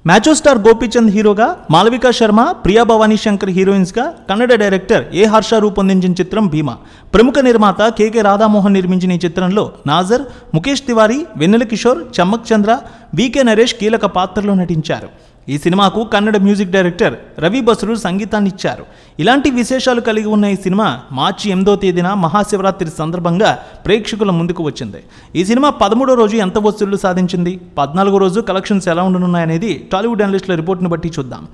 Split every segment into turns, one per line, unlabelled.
మ్యాచో star Gopichand హీరోగా, Malavika Sharma, Priya Bhavani Shankar హీరోయిన్స్గా Kannada director ఏ హర్ష రూపొందించిన చిత్రం భీమా. ప్రముఖ నిర్మాత కె రాధామోహన్ నిర్మించిన ఈ చిత్రంలో నాజర్, ముఖేష్ తివారీ, వెన్నెల కిషోర్, చమ్మక్ చంద్ర, వికే నరేష్ కీలక పాత్రలో నటించారు. ఈ సినిమాకు కన్నడ మ్యూజిక్ డైరెక్టర్ రవి బస్రూర్ సంగీతాన్ని ఇచ్చారు. ఇలాంటి విశేషాలు కలిగి ఉన్న ఈ సినిమా మార్చి 8వ తేదీన మహాశివరాత్రి సందర్భంగా ప్రేక్షకుల ముందుకు వచ్చింది. ఈ సినిమా 13వ రోజు ఎంత వసూళ్లు సాధించింది, 14వ రోజు కలెక్షన్స్ ఎలా ఉండనున్నాయనేది టాలీవుడ్ అనలిస్టుల రిపోర్ట్ను బట్టి చూద్దాం.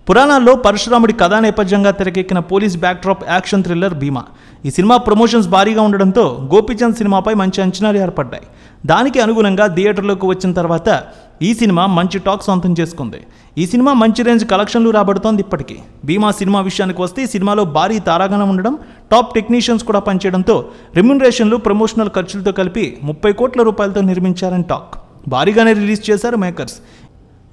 పురాణాల్లో పరశురాముడి కథా నేపథ్యంగా తెరకెక్కిన పోలీస్ బ్యాక్డ్రాప్ యాక్షన్ థ్రిల్లర్ భీమా. ఈ సినిమా ప్రమోషన్స్ భారీగా ఉండడంతో గోపీచంద్ సినిమాపై మంచి అంచనాలు ఏర్పడ్డాయి. దానికి అనుగుణంగా థియేటర్లోకి వచ్చిన తర్వాత ఈ సినిమా మంచి టాక్ సొంతం చేసుకుంది. ఈ సినిమా మంచి రేంజ్ కలెక్షన్లు రాబడుతోంది. ఇప్పటికీ భీమా సినిమా విషయానికి వస్తే ఈ సినిమాలో భారీ తారాగణం ఉండడం, టాప్ టెక్నీషియన్స్ కూడా పనిచేయడంతో రెమ్యునరేషన్లు, ప్రమోషనల్ ఖర్చులతో కలిపి 30 కోట్ల రూపాయలతో నిర్మించారని టాక్. భారీగానే రిలీజ్ చేశారు మేకర్స్.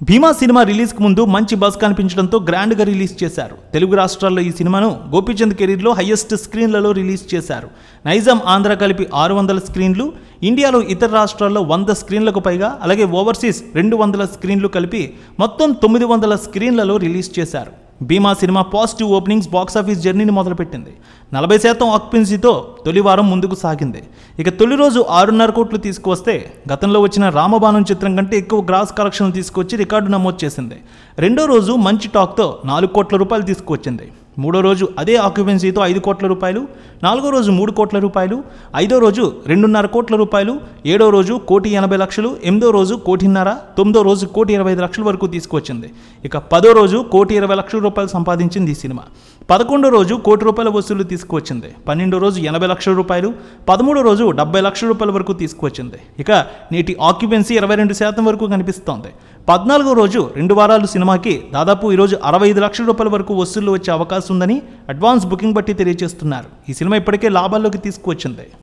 భీమా సినిమా రిలీజ్కి ముందు మంచి బజ్ కనిపించడంతో గ్రాండ్గా రిలీజ్ చేశారు. తెలుగు రాష్ట్రాల్లో ఈ సినిమాను గోపీచంద్ కెరీర్లో హైయెస్ట్ స్క్రీన్లలో రిలీజ్ చేశారు. నైజాం, ఆంధ్ర కలిపి 600 స్క్రీన్లు, ఇండియాలో ఇతర రాష్ట్రాల్లో 100 స్క్రీన్లకు పైగా, అలాగే ఓవర్సీస్ 200 స్క్రీన్లు కలిపి మొత్తం 900 స్క్రీన్లలో రిలీజ్ చేశారు. భీమా సినిమా పాజిటివ్ ఓపెనింగ్స్ బాక్సాఫీస్ జర్నీని మొదలుపెట్టింది. 40% ఆక్యుపెన్సీతో తొలి వారం ముందుకు సాగింది. ఇక తొలి రోజు 6.5 కోట్లు తీసుకువస్తే గతంలో వచ్చిన రామబాణం చిత్రం కంటే ఎక్కువ గ్రాస్ కలెక్షన్లు తీసుకొచ్చి రికార్డు నమోదు చేసింది. రెండో రోజు మంచి టాక్తో 4 కోట్ల రూపాయలు తీసుకువచ్చింది. మూడో రోజు అదే ఆక్యుపెన్సీతో 5 కోట్ల రూపాయలు, నాలుగో రోజు 3 కోట్ల రూపాయలు, ఐదో రోజు 2.5 కోట్ల రూపాయలు, ఏడో రోజు 1,80,00,000, ఎనిమిదో రోజు 1,50,00,000, తొమ్మిదో రోజు 1,25,00,000 వరకు తీసుకువచ్చింది. ఇక 10వ రోజు 1,20,00,000 రూపాయలు సంపాదించింది ఈ సినిమా. 11వ రోజు 1 కోటి రూపాయల వసూళ్లు తీసుకువచ్చింది. 12వ రోజు 80,00,000 రూపాయలు, 13వ రోజు 70,00,000 రూపాయల వరకు తీసుకువచ్చింది. ఇక నేటి ఆక్యుపెన్సీ 22% వరకు కనిపిస్తోంది. 14వ రోజు 2 వారాలు సినిమాకి దాదాపు ఈరోజు 65,00,000 రూపాయల వరకు వసూళ్లు వచ్చే అవకాశం ఉందని అడ్వాన్స్ బుకింగ్ బట్టి తెలియజేస్తున్నారు. ఈ సినిమా ఇప్పటికే లాభాల్లోకి తీసుకువచ్చింది.